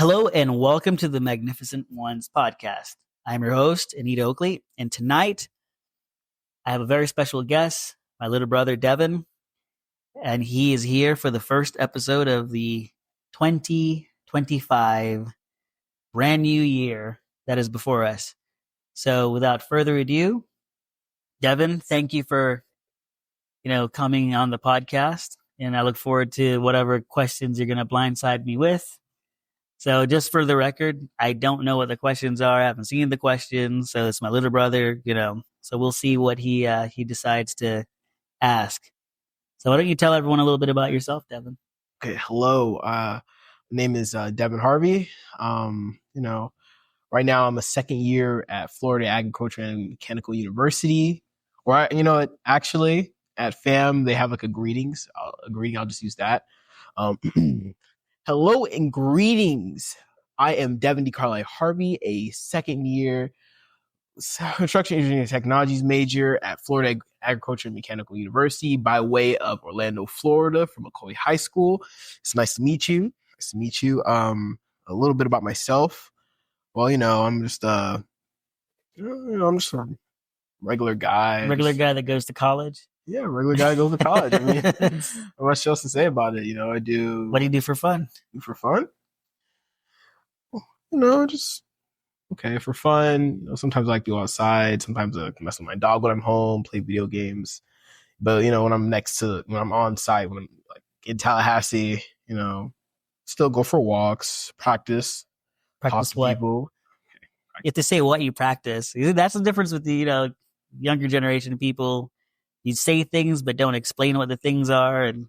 Hello and welcome to the Magnificent Ones podcast. I'm your host, Anita Oakley, and tonight I have a very special guest, my little brother, Devin, and he is here for the first episode of the 2025 brand new year that is before us. So without further ado, Devin, thank you for, coming on the podcast, and I look forward to whatever questions you're going to blindside me with. So just for the record, I don't know what the questions are. I haven't seen the questions. So it's my little brother, so we'll see what he decides to ask. So why don't you tell everyone a little bit about yourself, Devin? Okay. Hello. My name is Devin Harvey. Right now I'm a second year at Florida Agriculture and Mechanical University. Or, actually at FAM, they have like a greeting. I'll just use that. Hello and greetings. I am Devin DeCarli Harvey, a second year construction engineering technologies major at Florida Agriculture and Mechanical University by way of Orlando, Florida, from McCoy High School. It's nice to meet you. A little bit about myself. Well, I'm just I'm just a regular guy. Regular guy that goes to college? Yeah, regular guy that goes to college. I mean, not much else to say about it. I do. What do you do for fun? For fun? Just okay for fun. Sometimes I like to go outside. Sometimes I mess with my dog when I'm home, play video games. But when I'm on site, when I'm like in Tallahassee, still go for walks, practice talk to what? people. You have to say what you practice. That's the difference with the younger generation of people. You say things but don't explain what the things are, and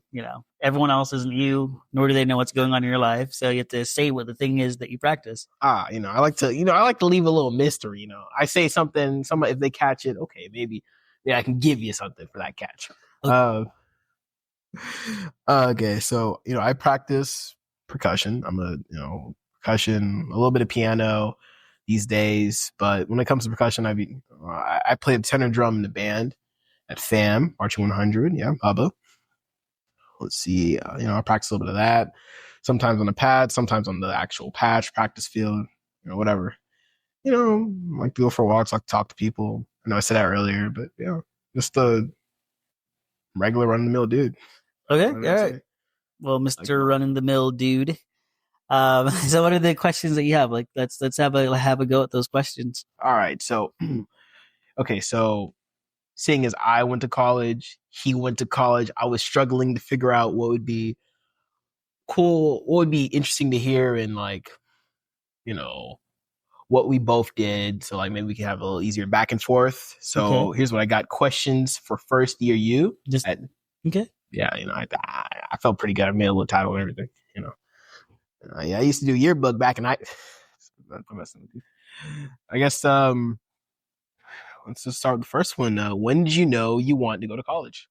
everyone else isn't you, nor do they know what's going on in your life. So you have to say what the thing is that you practice. I like to leave a little mystery. I say something, if they catch it, okay, maybe I can give you something for that catch. Okay, so I practice percussion. I'm percussion, a little bit of piano these days, but when it comes to percussion, I play the tenor drum in the band at FAM, Marching 100. Yeah, Bubba. Let's see. I practice a little bit of that. Sometimes on the pad, sometimes on the actual patch, practice field, whatever. Like to go for walks, like to talk to people. I know I said that earlier, but just a regular run-of-the-mill dude. Okay, all right. Well, Mr. Run-in-the-mill dude. So what are the questions that you have? Like, let's have a go at those questions. All right. So, okay. So, seeing as I went to college, he went to college, I was struggling to figure out what would be cool, what would be interesting to hear, and what we both did. So like maybe we can have a little easier back and forth. So Here's what I got: questions for first year you. Okay. Yeah, I felt pretty good. I made a little title and everything. I used to do yearbook back in I guess let's just start with the first one. When did you know you wanted to go to college?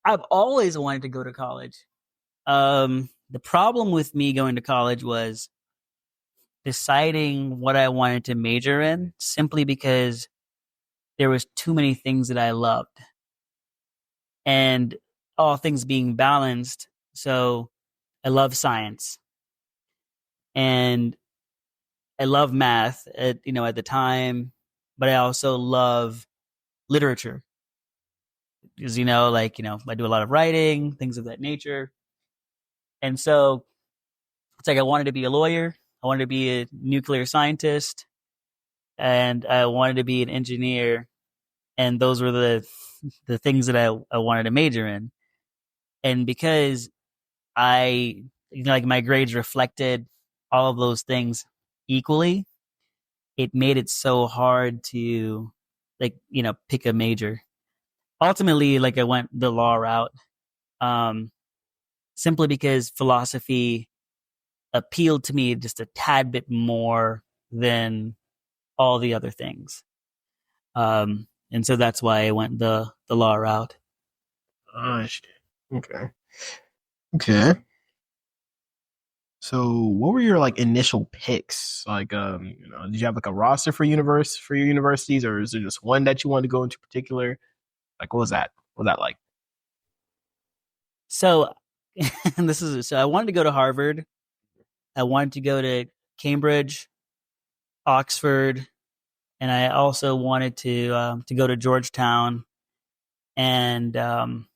I've always wanted to go to college. The problem with me going to college was deciding what I wanted to major in, simply because there was too many things that I loved, and all things being balanced. So I love science, and I love math at the time, but I also love literature because, I do a lot of writing, things of that nature. And so it's like I wanted to be a lawyer. I wanted to be a nuclear scientist, and I wanted to be an engineer. And those were the things that I wanted to major in. And because my grades reflected all of those things equally, it made it so hard to pick a major. Ultimately, I went the law route, simply because philosophy appealed to me just a tad bit more than all the other things. And so that's why I went the law route. Okay. So what were your initial picks? Did you have a roster for your universities, or is there just one that you wanted to go into particular? What was that? What was that like? So I wanted to go to Harvard. I wanted to go to Cambridge, Oxford, and I also wanted to go to Georgetown, and and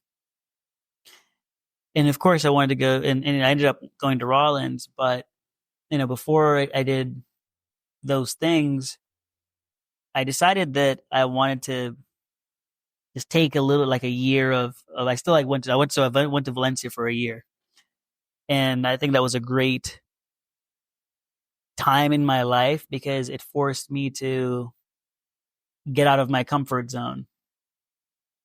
of course I wanted to go, and I ended up going to Rollins. But before I did those things, I decided that I wanted to just take a little, like a year of I still like went to Valencia for a year, and I think that was a great time in my life because it forced me to get out of my comfort zone.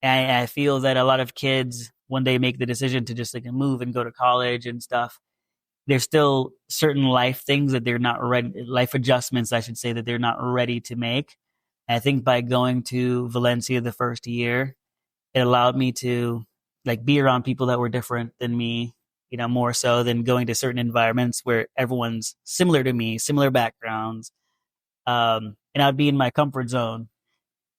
And I feel that a lot of kids, when they make the decision to just like move and go to college and stuff, there's still certain life things that they're not ready, life adjustments, I should say, that they're not ready to make. And I think by going to Valencia the first year, it allowed me to like be around people that were different than me, more so than going to certain environments where everyone's similar to me, similar backgrounds. And I'd be in my comfort zone.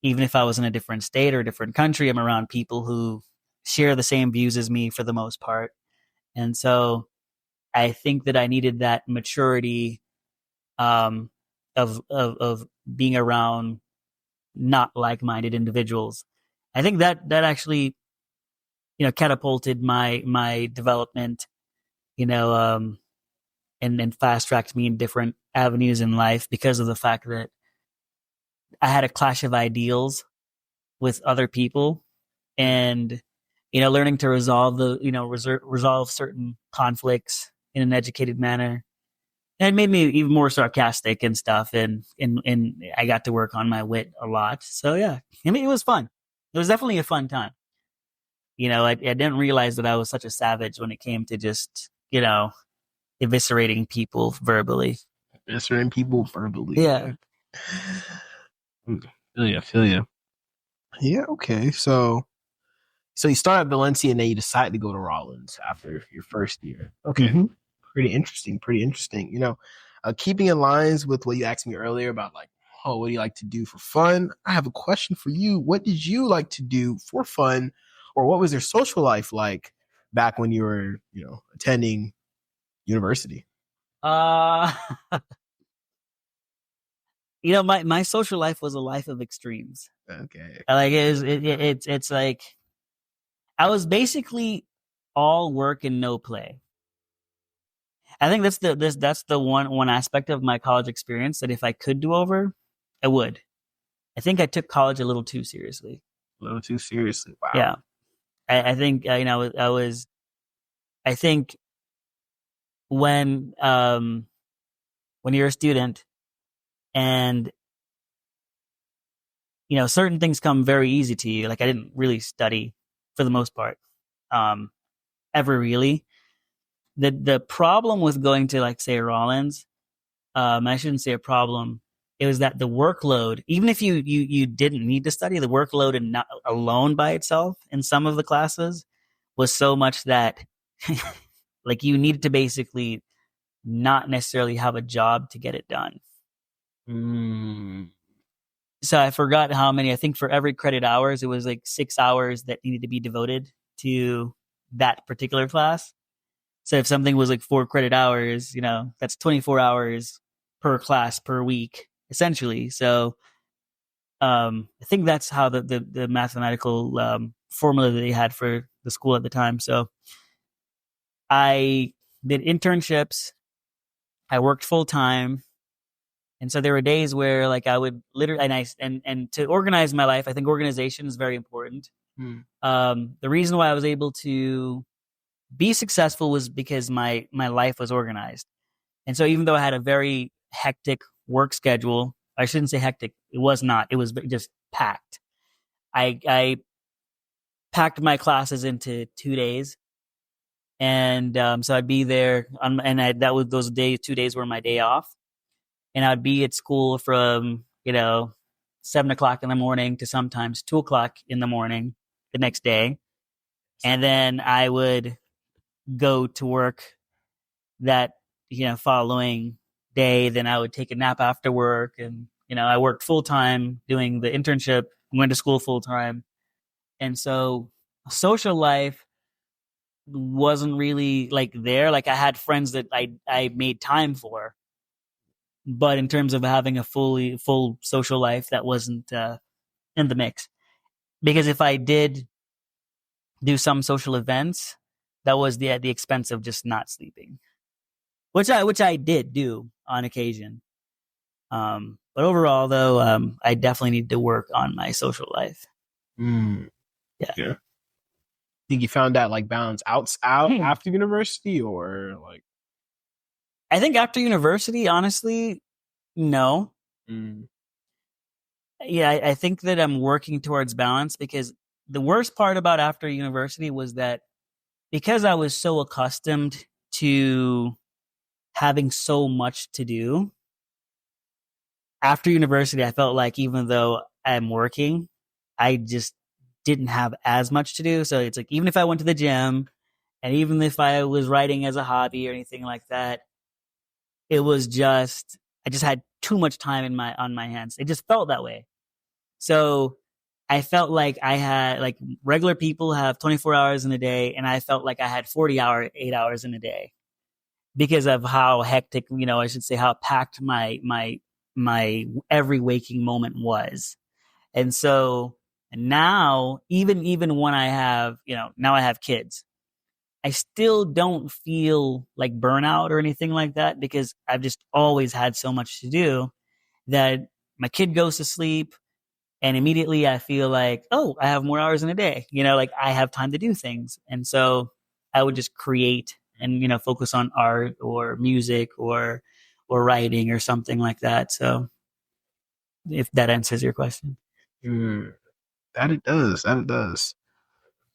Even if I was in a different state or a different country, I'm around people who share the same views as me for the most part. And so I think that I needed that maturity um, of being around not like-minded individuals. I think that actually catapulted my development, you know, um, and fast tracked me in different avenues in life because of the fact that I had a clash of ideals with other people, and learning to resolve resolve certain conflicts in an educated manner. And it made me even more sarcastic and stuff, and I got to work on my wit a lot. So yeah, I mean, it was fun. It was definitely a fun time. I didn't realize that I was such a savage when it came to just eviscerating people verbally. Answering people verbally. Yeah. I feel you. Yeah, okay. So you start at Valencia and then you decide to go to Rollins after your first year. Okay. Mm-hmm. Pretty interesting. Pretty interesting. Keeping in lines with what you asked me earlier about like, oh, what do you like to do for fun? I have a question for you. What did you like to do for fun, or what was your social life like back when you were, attending university? Uh, my social life was a life of extremes. Okay. Like it's like I was basically all work and no play. I think that's the one aspect of my college experience that if I could do over, I would. I think I took college a little too seriously. A little too seriously. Wow. Yeah, I think I was. I think when when you're a student and certain things come very easy to you. Like I didn't really study for the most part, um, ever really. The problem with going to like say Rollins, I shouldn't say a problem. It was that the workload, even if you didn't need to study, the workload and not alone by itself in some of the classes was so much that like you needed to basically not necessarily have a job to get it done. Mm. So I forgot how many. I think for every credit hours, it was like 6 hours that needed to be devoted to that particular class. So if something was like 4 credit hours, that's 24 hours per class per week, essentially. So I think that's how the mathematical formula that they had for the school at the time. So I did internships. I worked full time. And so there were days where like I would literally, and to organize my life, I think organization is very important. The reason why I was able to be successful was because my life was organized. And so even though I had a very hectic work schedule, I shouldn't say hectic. It was not. It was just packed. I packed my classes into 2 days, and so I'd be there that was those days. 2 days were my day off, and I'd be at school from 7 o'clock in the morning to sometimes 2 o'clock in the morning the next day, and then I would go to work that following day. Then I would take a nap after work, and I worked full time doing the internship, went to school full time, and so social life wasn't really like there. Like I had friends that I made time for, but in terms of having a full social life, that wasn't in the mix. Because if I did do some social events, that was the at the expense of just not sleeping, which I did do on occasion. But overall, though, I definitely need to work on my social life. Mm, Yeah. yeah. Think you found that like balance out after university or like? I think after university, honestly, no. Mm, Yeah, I think that I'm working towards balance because the worst part about after university was that because I was so accustomed to having so much to do, after university, I felt like even though I'm working, I just didn't have as much to do. So it's like even if I went to the gym and even if I was writing as a hobby or anything like that, it was just I just had too much time in my on my hands. It just felt that way. So I felt like I had like regular people have 24 hours in a day, and I felt like I had 40 hour 8 hours in a day because of how hectic, I should say how packed my every waking moment was. And so now, even when I have, now I have kids, I still don't feel like burnout or anything like that because I've just always had so much to do that my kid goes to sleep and immediately I feel like, oh, I have more hours in a day. Like I have time to do things. And so I would just create and, focus on art or music or writing or something like that. So if that answers your question. mm, that it does. That it does.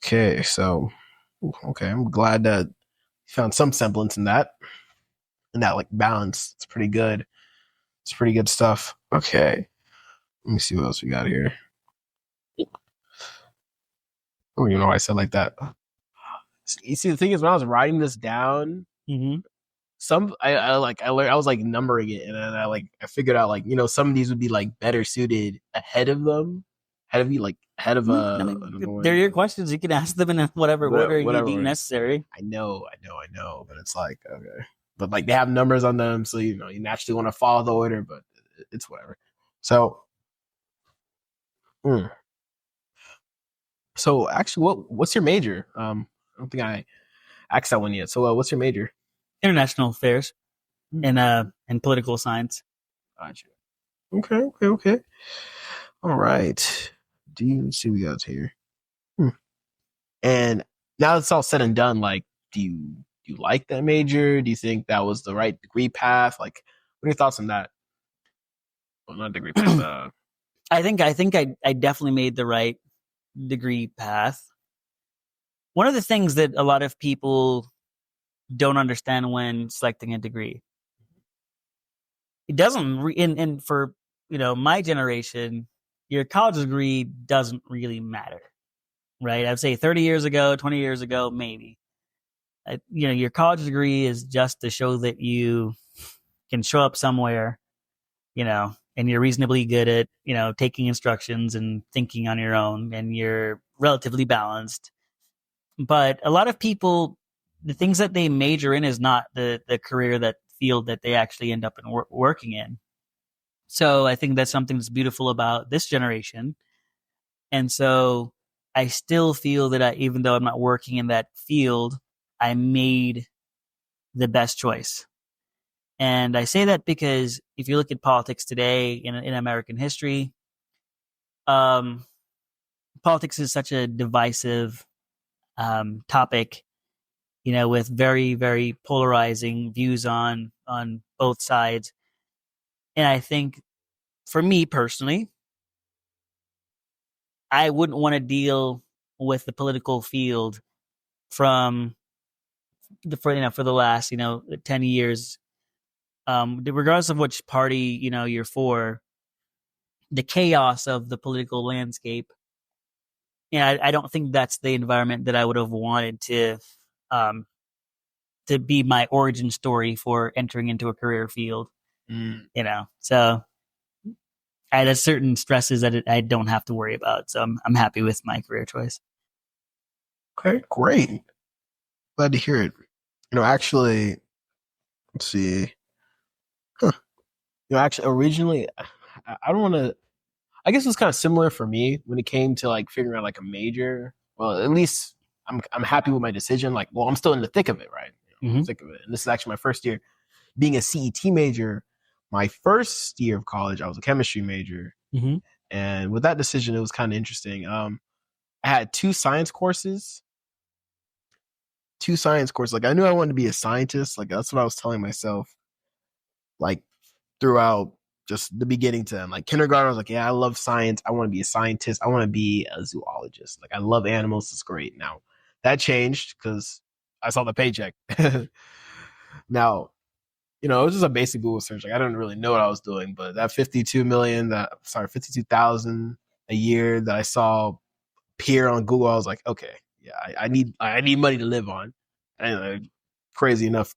Okay, so okay, I'm glad that you found some semblance in that like balance. It's pretty good. It's pretty good stuff. Okay, let me see what else we got here. I don't even know why I said like that. You see, the thing is, when I was writing this down, Mm-hmm. I learned I was like numbering it, and then I figured out like some of these would be like better suited ahead of them, ahead of you like ahead of I mean, another they're one, your but questions. You can ask them in whatever whatever order you deem whatever. necessary. I know, but it's like okay, but like they have numbers on them, so you naturally want to follow the order, but it's whatever. So, mm. So actually, what's your major? I don't think I asked that one yet. So, what's your major? International affairs Hmm. and political science. Gotcha. Okay, okay, okay. All right. Do you see what we got here? Hmm. And now it's all said and done, like, do you like that major? Do you think that was the right degree path? Like, what are your thoughts on that? Well, not degree path. I think I definitely made the right degree path. One of the things that a lot of people don't understand when selecting a degree, it doesn't and for my generation, your college degree doesn't really matter, right? I'd say 30 years ago, 20 years ago, maybe. Your college degree is just to show that you can show up somewhere, and you're reasonably good at, taking instructions and thinking on your own, and you're relatively balanced. But a lot of people, the things that they major in is not the career that field that they actually end up in working in. So I think that's something that's beautiful about this generation. And so I still feel that even though I'm not working in that field, I made the best choice. And I say that because if you look at politics today in American history, um, politics is such a divisive topic, with very, very polarizing views on both sides. And I think for me personally, I wouldn't want to deal with the political field from for the last 10 years, regardless of which party you're for, the chaos of the political landscape. I don't think that's the environment that I would have wanted um, to be my origin story for entering into a career field. Mm, So I had certain stresses that I don't have to worry about. So I'm happy with my career choice. okay, great. Glad to hear it. Actually, let's see. Huh. Actually, originally, I don't want to. I guess it was kind of similar for me when it came to like figuring out like a major. Well, at least I'm happy with my decision. Like, well, I'm still in the thick of it, right? Mm-hmm. Thick of it. And this is actually my first year being a CET major. My first year of college, I was a chemistry major, Mm-hmm. and with that decision, it was kind of interesting. I had two science courses. Like, I knew I wanted to be a scientist. Like, that's what I was telling myself. Like, throughout just the beginning to end. Like kindergarten, I was like, yeah, I love science. I want to be a scientist. I want to be a zoologist. Like I love animals. It's great. Now that changed because I saw the paycheck. Now, it was just a basic Google search. Like I didn't really know what I was doing, but that 52,000 a year that I saw appear on Google, I was like, okay, yeah, I need money to live on. And crazy enough,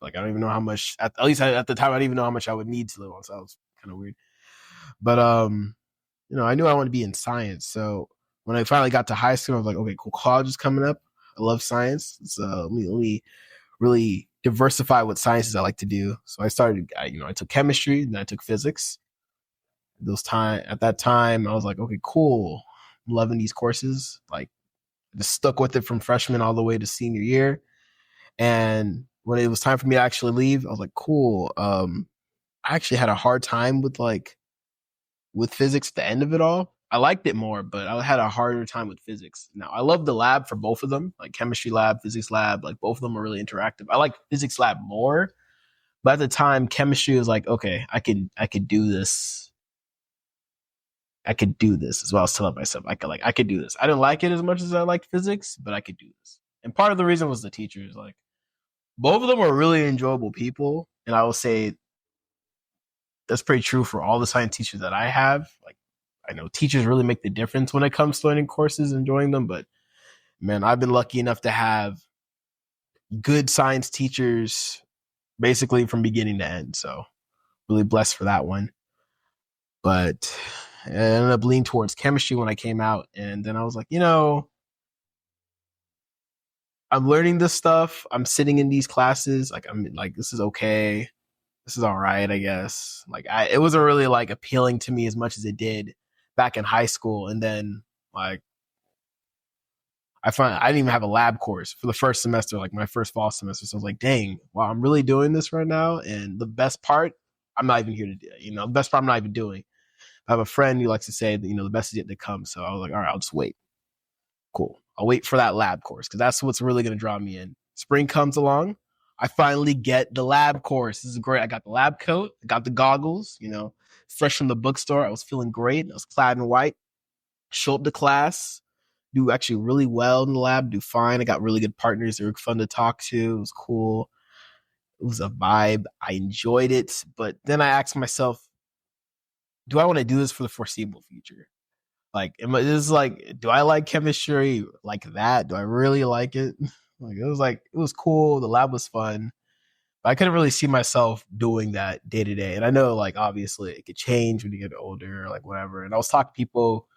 like I don't even know how much. At least at the time, I didn't even know how much I would need to live on. So that was kind of weird. But I knew I wanted to be in science. So when I finally got to high school, I was like, okay, cool. College is coming up. I love science. So let me really diversify what sciences I like to do. So I started. I took chemistry, then I took physics. At that time, I was like, okay, cool. I'm loving these courses. Like, just stuck with it from freshman all the way to senior year. And when it was time for me to actually leave, I was like, cool. I actually had a hard time with physics at the end of it all. I liked it more, but I had a harder time with physics. Now, I love the lab for both of them, like chemistry lab, physics lab, like both of them are really interactive. I like physics lab more, but at the time, chemistry was like, okay, I could do this. I could do this is what I was telling myself. I could do this. I didn't like it as much as I liked physics, but I could do this. And part of the reason was the teachers. Like both of them were really enjoyable people, and I will say that's pretty true for all the science teachers that I have. Like, I know teachers really make the difference when it comes to learning courses, enjoying them. But man, I've been lucky enough to have good science teachers basically from beginning to end. So really blessed for that one. But I ended up leaning towards chemistry when I came out. And then I was like, I'm learning this stuff. I'm sitting in these classes. Like, I'm like, this is okay. This is all right, I guess. It wasn't really like appealing to me as much as it did back in high school. And then like I find I didn't even have a lab course for the first semester, like my first fall semester. So I was like, dang, wow, I'm really doing this right now. And the best part, I'm not even here to do. The best part I'm not even doing. I have a friend who likes to say that, the best is yet to come. So I was like, all right, I'll just wait. Cool. I'll wait for that lab course because that's what's really going to draw me in. Spring comes along. I finally get the lab course. This is great. I got the lab coat. I got the goggles, fresh from the bookstore. I was feeling great. I was clad in white. Show up to class, do actually really well in the lab, do fine. I got really good partners. They were fun to talk to. It was cool. It was a vibe. I enjoyed it. But then I asked myself, do I want to do this for the foreseeable future? Like, this is like, do I like chemistry like that? Do I really like it? It was cool. The lab was fun. But I couldn't really see myself doing that day to day. And I know, like, obviously it could change when you get older or like whatever. And I was talking to people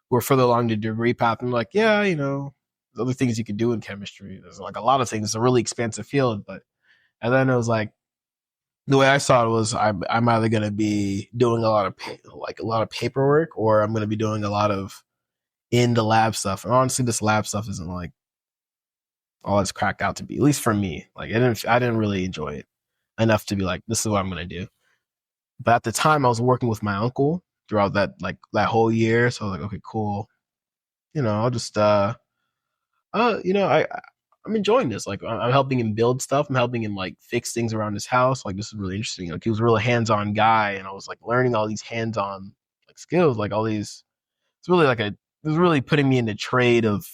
who are further along the degree path and like, yeah, there's other things you can do in chemistry. There's like a lot of things. It's a really expansive field. But and then it was like, the way I saw it was I'm either going to be doing a lot of paperwork or I'm going to be doing a lot of in the lab stuff. And honestly, this lab stuff isn't like all it's cracked out to be, at least for me. Like I didn't really enjoy it enough to be like, this is what I'm going to do. But at the time I was working with my uncle throughout that whole year. So I was like, okay, cool. I'll just, I'm enjoying this. Like I'm helping him build stuff. I'm helping him like fix things around his house. Like this is really interesting. Like he was a really hands-on guy, and I was like learning all these hands-on like skills, like all these. It was really putting me in the trade of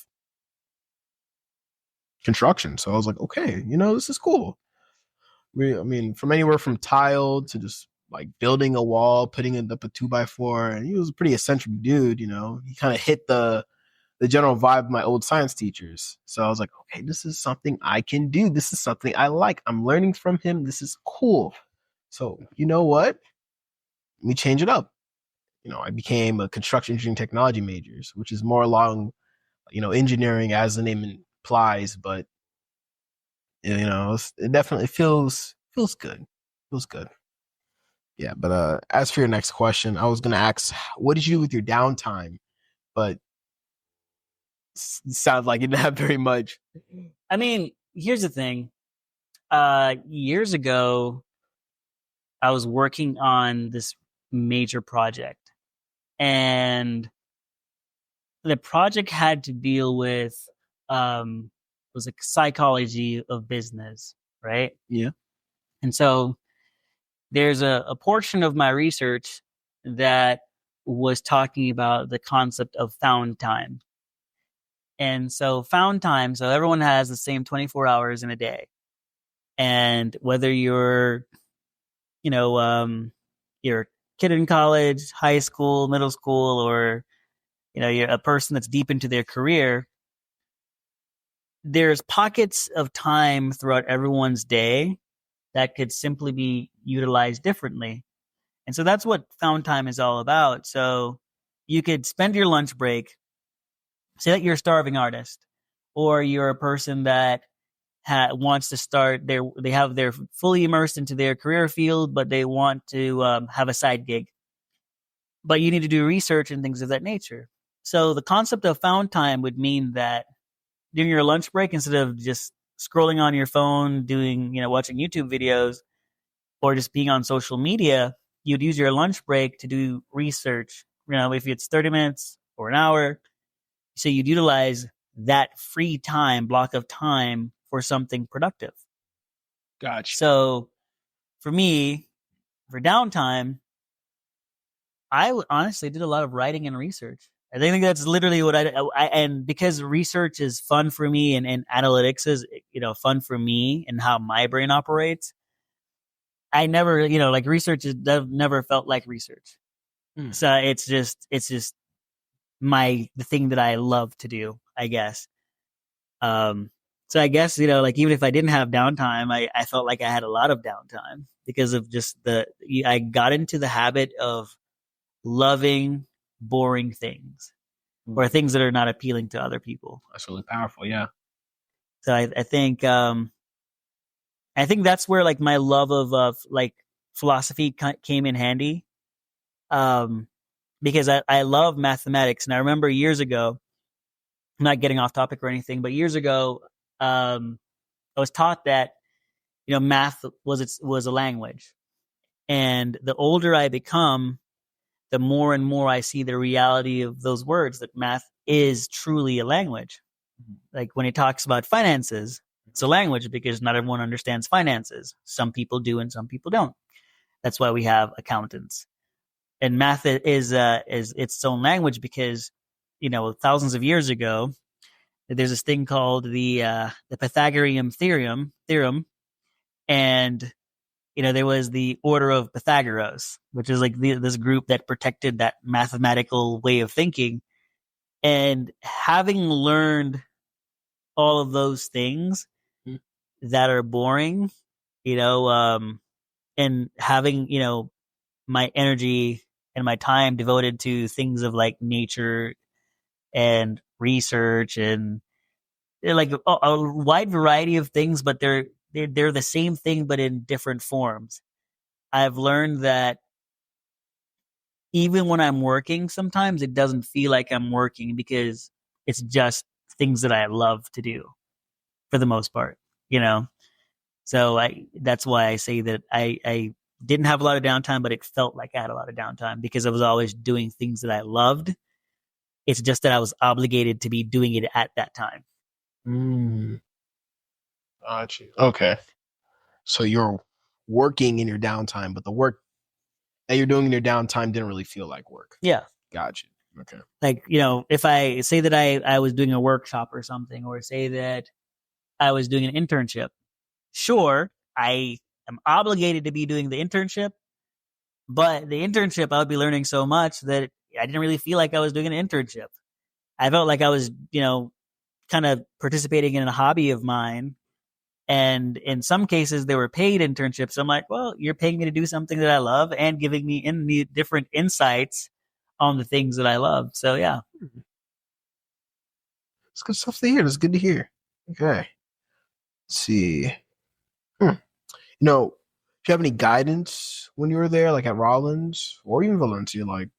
construction. So I was like, okay, this is cool. I mean, from anywhere from tile to just like building a wall, putting it up a 2x4, and he was a pretty eccentric dude. He kind of hit the general vibe of my old science teachers. So I was like, okay, this is something I can do. This is something I like. I'm learning from him. This is cool. So you know what? Let me change it up. I became a construction engineering technology majors, which is more along, engineering as the name implies, but it definitely feels good. Feels good. Yeah, but as for your next question, I was gonna ask, what did you do with your downtime? But sounds like you didn't have very much. I mean, here's the thing. Years ago, I was working on this major project, and the project had to deal with was like psychology of business, right? Yeah. And so there's a portion of my research that was talking about the concept of found time. And so found time, so everyone has the same 24 hours in a day. And whether you know, you're a kid in college, high school, middle school, or, you're a person that's deep into their career, there's pockets of time throughout everyone's day that could simply be utilized differently. And so that's what found time is all about. So you could spend your lunch break, say that you're a starving artist, or you're a person that wants to start they're fully immersed into their career field, but they want to have a side gig. But you need to do research and things of that nature. So the concept of found time would mean that during your lunch break, instead of just scrolling on your phone, watching YouTube videos, or just being on social media, you'd use your lunch break to do research. If it's 30 minutes or an hour, so you'd utilize that free time, block of time, for something productive. Gotcha. So for me, for downtime, I honestly did a lot of writing and research. I think that's literally what and because research is fun for me, and analytics is, fun for me and how my brain operates. I never, like, research is never felt like research. Mm. So it's just the thing that I love to do, I guess. Um, so I guess, like, even if I didn't have downtime, I felt like I had a lot of downtime because of just I got into the habit of loving boring things, or things that are not appealing to other people. That's really powerful. Yeah. So I think that's where, like, my love of like philosophy came in handy. Um, because I love mathematics, and I remember years ago, I'm not getting off topic or anything, but years ago, I was taught that, math was a language, and the older I become, the more and more I see the reality of those words, that math is truly a language. Like when it talks about finances, it's a language because not everyone understands finances. Some people do and some people don't. That's why we have accountants. And math is its own language because, thousands of years ago, there's this thing called the Pythagorean theorem, and there was the Order of Pythagoras, which is like this group that protected that mathematical way of thinking. And having learned all of those things Mm. that are boring, and having, my energy and my time devoted to things of like nature and research, and they're like a wide variety of things, but they're the same thing but in different forms. I've learned that even when I'm working, sometimes it doesn't feel like I'm working because it's just things that I love to do for the most part, you know? So that's why I say that I didn't have a lot of downtime, but it felt like I had a lot of downtime because I was always doing things that I loved. It's just that I was obligated to be doing it at that time. Mm. Gotcha. Okay. So you're working in your downtime, but the work that you're doing in your downtime didn't really feel like work. Yeah. Gotcha. Okay. Like, if I say that I was doing a workshop or something, or say that I was doing an internship, sure, I am obligated to be doing the internship, but the internship, I would be learning so much that I didn't really feel like I was doing an internship. I felt like I was, kind of participating in a hobby of mine. And in some cases, they were paid internships. I'm like, well, you're paying me to do something that I love and giving me different insights on the things that I love. So, yeah. It's good stuff to hear. That's good to hear. Okay. Let's see. Hmm. Do you have any guidance when you were there, like at Rollins or even Valencia? Like,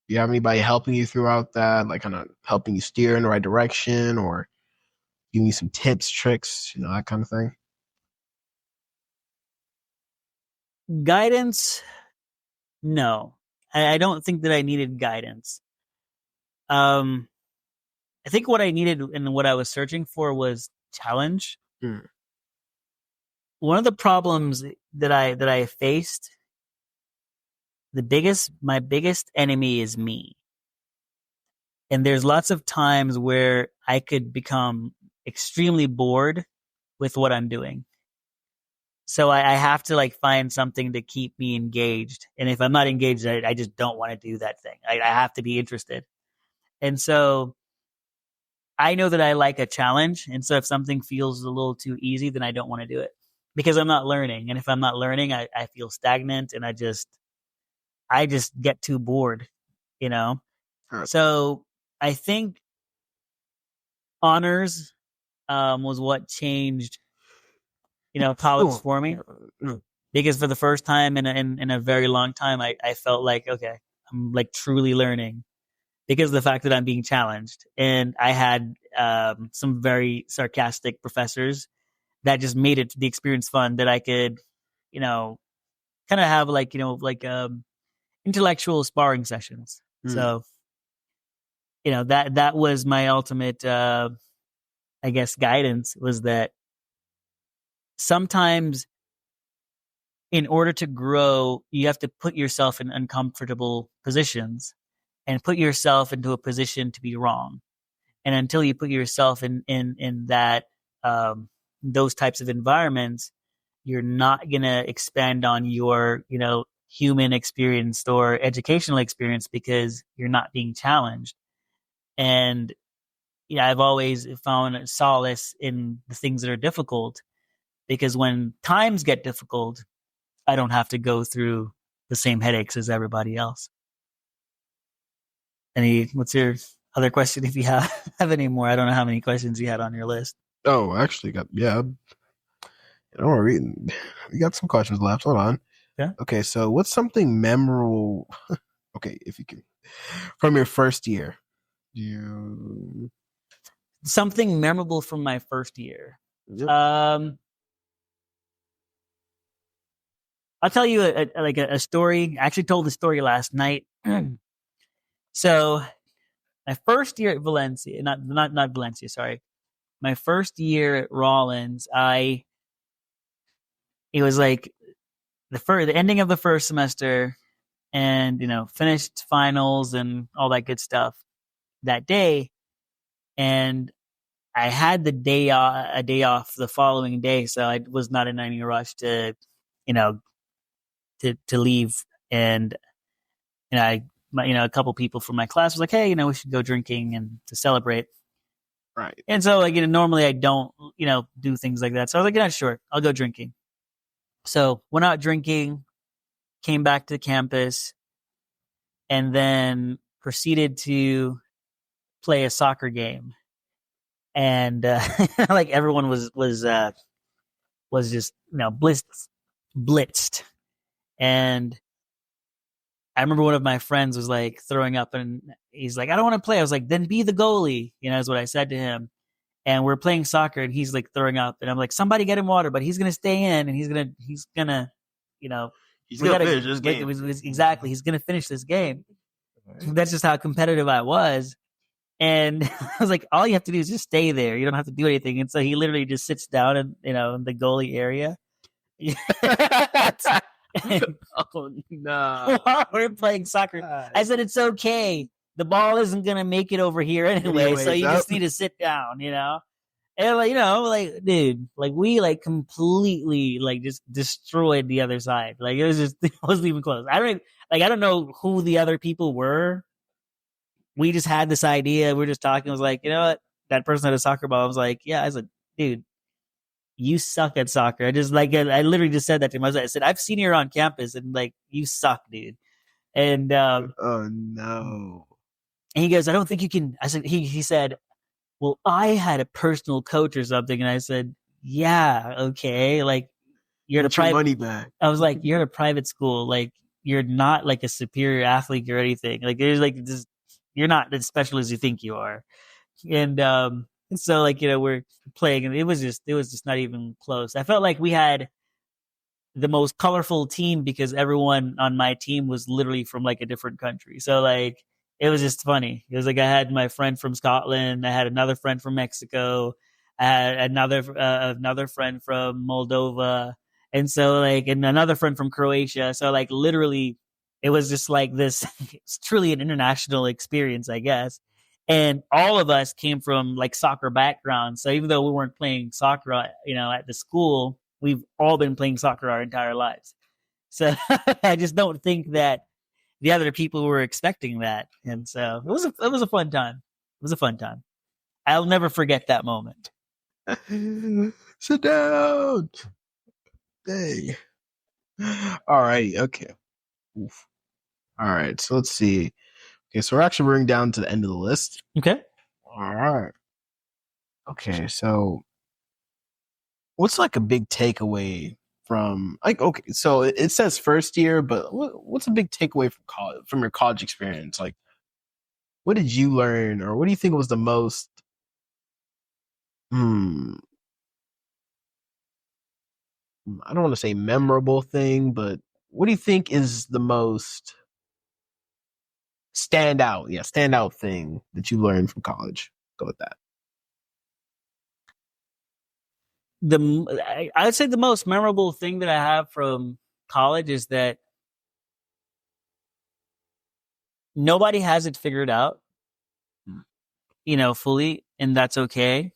do you have anybody helping you throughout that, like kind of helping you steer in the right direction or giving you some tips, tricks, that kind of thing? Guidance? No. I don't think that I needed guidance. Um, I think what I needed and what I was searching for was challenge. Hmm. One of the problems that I faced, my biggest enemy is me. And there's lots of times where I could become extremely bored with what I'm doing. So I have to like find something to keep me engaged. And if I'm not engaged, I just don't want to do that thing. I have to be interested. And so I know that I like a challenge. And so if something feels a little too easy, then I don't want to do it because I'm not learning. And if I'm not learning, I feel stagnant and I just get too bored, you know? All right. So I think honors was what changed, college Oh, for me. Because for the first time in a very long time, I felt like, okay, I'm like truly learning because of the fact that I'm being challenged. And I had some very sarcastic professors that just made the experience fun that I could, you know, kind of have like intellectual sparring sessions. hmm. So, that was my ultimate, I guess, guidance was that sometimes in order to grow, you have to put yourself in uncomfortable positions and put yourself into a position to be wrong. And until you put yourself in that those types of environments, you're not gonna expand on your human experience or educational experience because you're not being challenged. And I've always found solace in the things that are difficult because when times get difficult, I don't have to go through the same headaches as everybody else. What's your other question if you have any more? I don't know how many questions you had on your list. Oh, actually, yeah. Don't worry, we got some questions left. Hold on. Yeah. Okay, so what's something memorable? Okay, if you can, from your first year, you. Something memorable from my first year. Yep. Um, I'll tell you a story. I actually told the story last night. So my first year at Valencia, not Valencia, sorry. My first year at Rollins, it was like the ending of the first semester, and finished finals and all that good stuff that day, and I had a day off the following day, so I was not in any rush to, you know, to leave. And a couple people from my class was like, "Hey, we should go drinking and to celebrate." Right. And so, like, normally I don't, do things like that. So I was like, "Yeah, sure, I'll go drinking." So went out drinking, came back to campus, and then proceeded to play a soccer game. And like everyone was just blitzed. And I remember one of my friends was like throwing up, and he's like, "I don't want to play." I was like, "Then be the goalie," is what I said to him. And we're playing soccer, and he's like throwing up, and I'm like, "Somebody get him water," but he's gonna stay in, and he's gonna, you know, He's we gonna gotta finish this like game. exactly, he's gonna finish this game. Right. That's just how competitive I was. And I was like, all you have to do is just stay there. You don't have to do anything. And so he literally just sits down in the goalie area. And Oh no! while we're playing soccer, I said, it's okay. The ball isn't going to make it over here anyway. So Anyways, you just need to sit down. And like, dude, like we like completely like just destroyed the other side. Like it wasn't even close. I don't know who the other people were. We just had this idea. We are just talking. I was like, you know what? That person had a soccer ball. I was like, yeah. I was like, dude, you suck at soccer. I literally just said that to him. I said, I've seen you on campus, and like, you suck, dude. And oh no! he goes, I don't think you can. I said, he said, well, I had a personal coach or something, and I said, yeah, okay, like you're at a Get your private. money back. I was like, you're at a private school, like you're not like a superior athlete or anything. Like there's like this, you're not as special as you think you are. And so like we're playing, and it was just not even close. I felt like we had the most colorful team because everyone on my team was literally from like a different country. So like it was just funny. It was like I had my friend from Scotland, I had another friend from Mexico, I had another friend from Moldova, and so like and another friend from Croatia. So like literally, it was just like this. It's truly an international experience, I guess. And all of us came from like soccer backgrounds. So even though we weren't playing soccer, at the school, we've all been playing soccer our entire lives. So I just don't think that the other people were expecting that. And so it was a fun time. It was a fun time. I'll never forget that moment. Sit down. Dang. All right. Okay. Oof. All right. So let's see. Okay. So we're actually running down to the end of the list. Okay. All right. Okay. So what's like a big takeaway from like okay? So it says first year, but what's a big takeaway from college from your college experience? Like, what did you learn, or what do you think was the most? Hmm. I don't want to say memorable thing, but what do you think is the most standout? Yeah, standout thing that you learned from college. Go with that. I'd say the most memorable thing that I have from college is that nobody has it figured out, fully, and that's okay.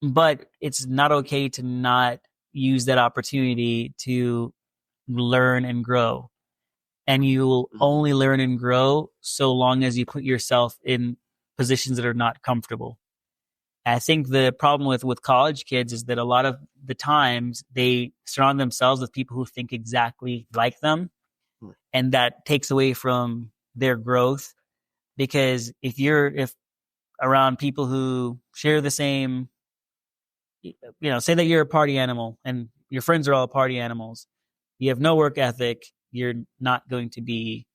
But it's not okay to not use that opportunity to learn and grow. And you will Mm-hmm. only learn and grow so long as you put yourself in positions that are not comfortable. I think the problem with college kids is that a lot of the times they surround themselves with people who think exactly like them, and that takes away from their growth. Because if around people who share the same, say that you're a party animal and your friends are all party animals, you have no work ethic, you're not going to be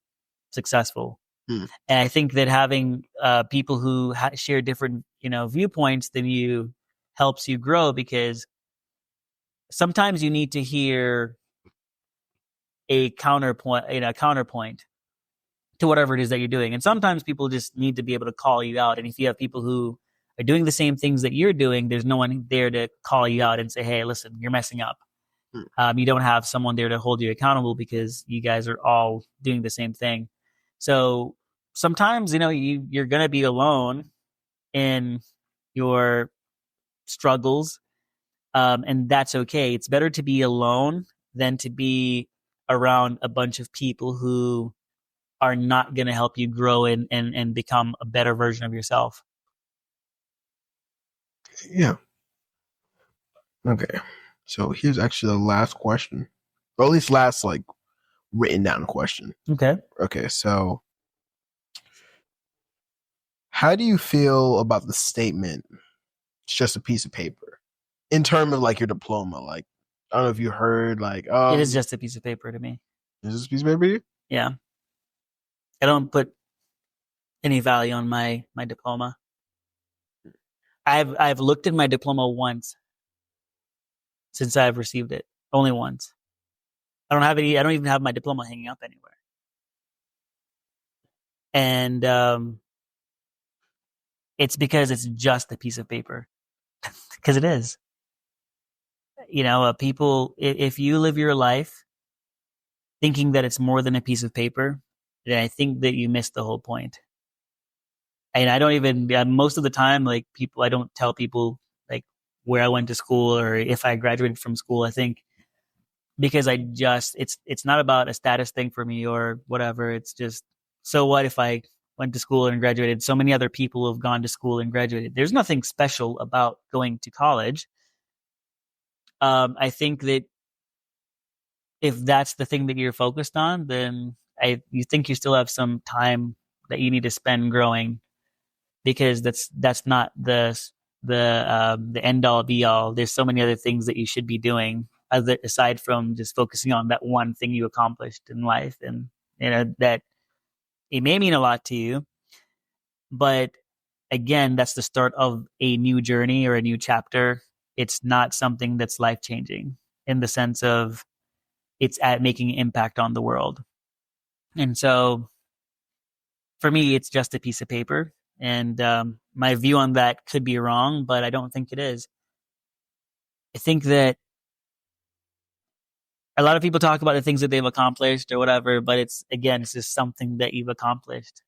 successful. Mm-hmm. And I think that having people who share different, viewpoints than you helps you grow, because sometimes you need to hear a counterpoint to whatever it is that you're doing. And sometimes people just need to be able to call you out. And if you have people who are doing the same things that you're doing, there's no one there to call you out and say, hey, listen, you're messing up. You don't have someone there to hold you accountable because you guys are all doing the same thing. So sometimes, you're going to be alone in your struggles. And that's okay. It's better to be alone than to be around a bunch of people who are not going to help you grow and become a better version of yourself. Yeah. Okay. So here's actually the last question, or at least last like written down question. Okay. Okay. So how do you feel about the statement? It's just a piece of paper in terms of like your diploma. Like, I don't know if you heard like, It is just a piece of paper to me. is this a piece of paper? Here? Yeah. I don't put any value on my diploma. I've looked at my diploma once since I've received it. Only once. I don't even have my diploma hanging up anywhere. And it's because it's just a piece of paper. Because it is. People, if you live your life thinking that it's more than a piece of paper, then I think that you missed the whole point. And I don't even, most of the time, like I don't tell people like where I went to school or if I graduated from school. I think because it's not about a status thing for me or whatever. It's just, so what if I went to school and graduated? So many other people have gone to school and graduated. There's nothing special about going to college. I think that if that's the thing that you're focused on, then you think you still have some time that you need to spend growing, because that's not the end all be all. There's so many other things that you should be doing aside from just focusing on that one thing you accomplished in life. And that it may mean a lot to you, but again, that's the start of a new journey or a new chapter. It's not something that's life changing in the sense of it's at making an impact on the world. And so for me, it's just a piece of paper. And my view on that could be wrong, but I don't think it is. I think that a lot of people talk about the things that they've accomplished or whatever, but it's just something that you've accomplished.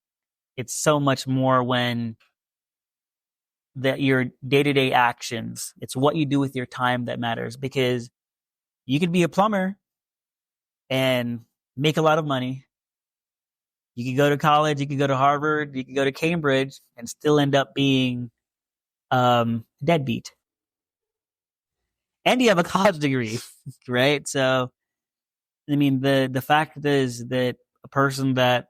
It's so much more when that your day-to-day actions, it's what you do with your time that matters, because you could be a plumber and make a lot of money. You could go to college, you could go to Harvard, you could go to Cambridge and still end up being deadbeat. And you have a college degree, right? So, I mean, the fact is that a person that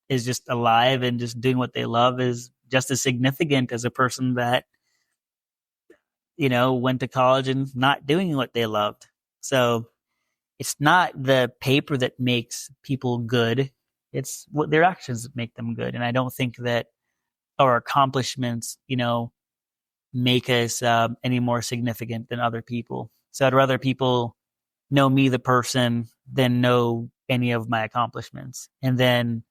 is just alive and just doing what they love is just as significant as a person that, went to college and not doing what they loved. So it's not the paper that makes people good. It's what their actions that make them good. And I don't think that our accomplishments, make us any more significant than other people. So I'd rather people know me, the person, than know any of my accomplishments, and then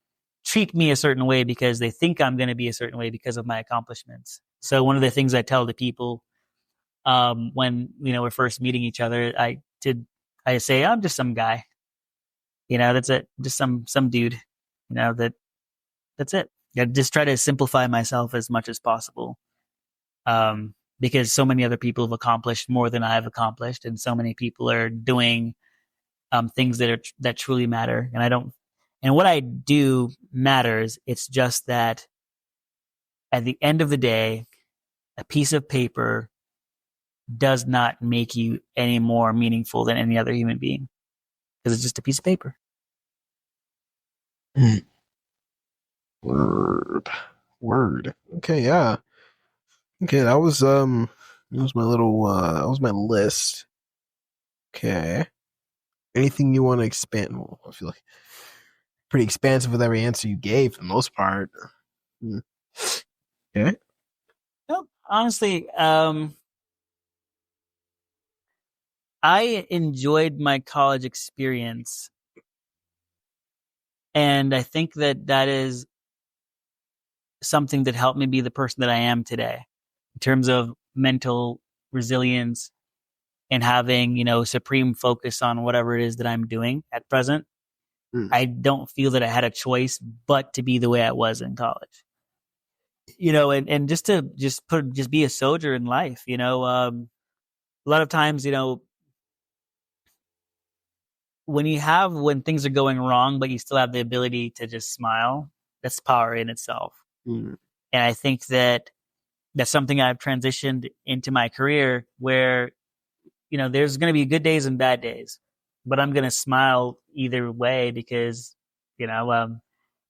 treat me a certain way because they think I'm going to be a certain way because of my accomplishments. So one of the things I tell the people when we're first meeting each other, I say I'm just some guy, that's it, just some dude, that's it. I just try to simplify myself as much as possible, because so many other people have accomplished more than I've accomplished, and so many people are doing things that truly matter, and I don't. And what I do matters. It's just that at the end of the day, a piece of paper does not make you any more meaningful than any other human being, because it's just a piece of paper. Word. Okay, yeah. Okay, that was my little that was my list. Okay. Anything you want to expand? Well, I feel like pretty expansive with every answer you gave for the most part. Hmm. Okay. No, honestly, I enjoyed my college experience, and I think that is something that helped me be the person that I am today in terms of mental resilience and having, supreme focus on whatever it is that I'm doing at present. Hmm. I don't feel that I had a choice but to be the way I was in college. And just to just be a soldier in life, a lot of times, when things are going wrong, but you still have the ability to just smile, that's power in itself. Hmm. And I think that that's something I've transitioned into my career where, there's going to be good days and bad days, but I'm going to smile either way because,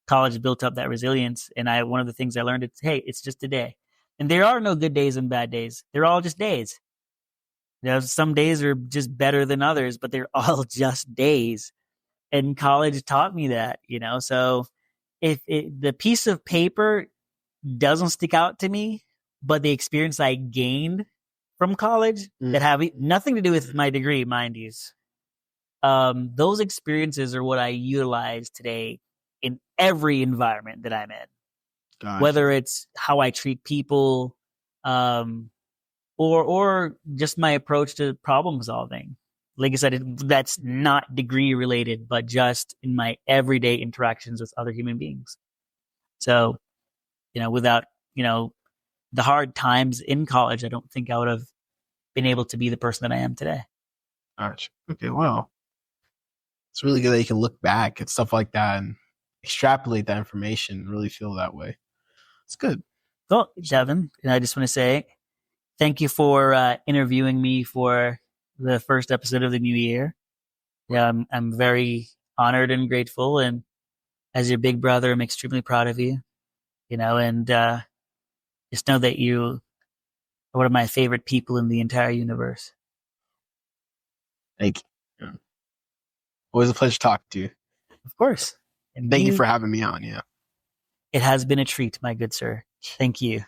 college built up that resilience. And one of the things I learned is, hey, it's just a day. And there are no good days and bad days. They're all just days. Some days are just better than others, but they're all just days. And college taught me that, so if the piece of paper doesn't stick out to me, but the experience I gained from college that have nothing to do with my degree, mind you, those experiences are what I utilize today in every environment that I'm in, Gotcha. whether it's how I treat people, or just my approach to problem solving. Like I said, that's not degree related, but just in my everyday interactions with other human beings. So, without, the hard times in college, I don't think I would have been able to be the person that I am today. Gotcha. Okay, well, it's really good that you can look back at stuff like that and extrapolate that information and really feel that way. It's good. Well, Devin, and I just want to say thank you for interviewing me for the first episode of the new year. Yeah, I'm very honored and grateful, and as your big brother, I'm extremely proud of you. And just know that are one of my favorite people in the entire universe. Thank you. Yeah. Always a pleasure talking to you. Of course. And Thank you for having me on. Yeah. it has been a treat, my good sir. Thank you.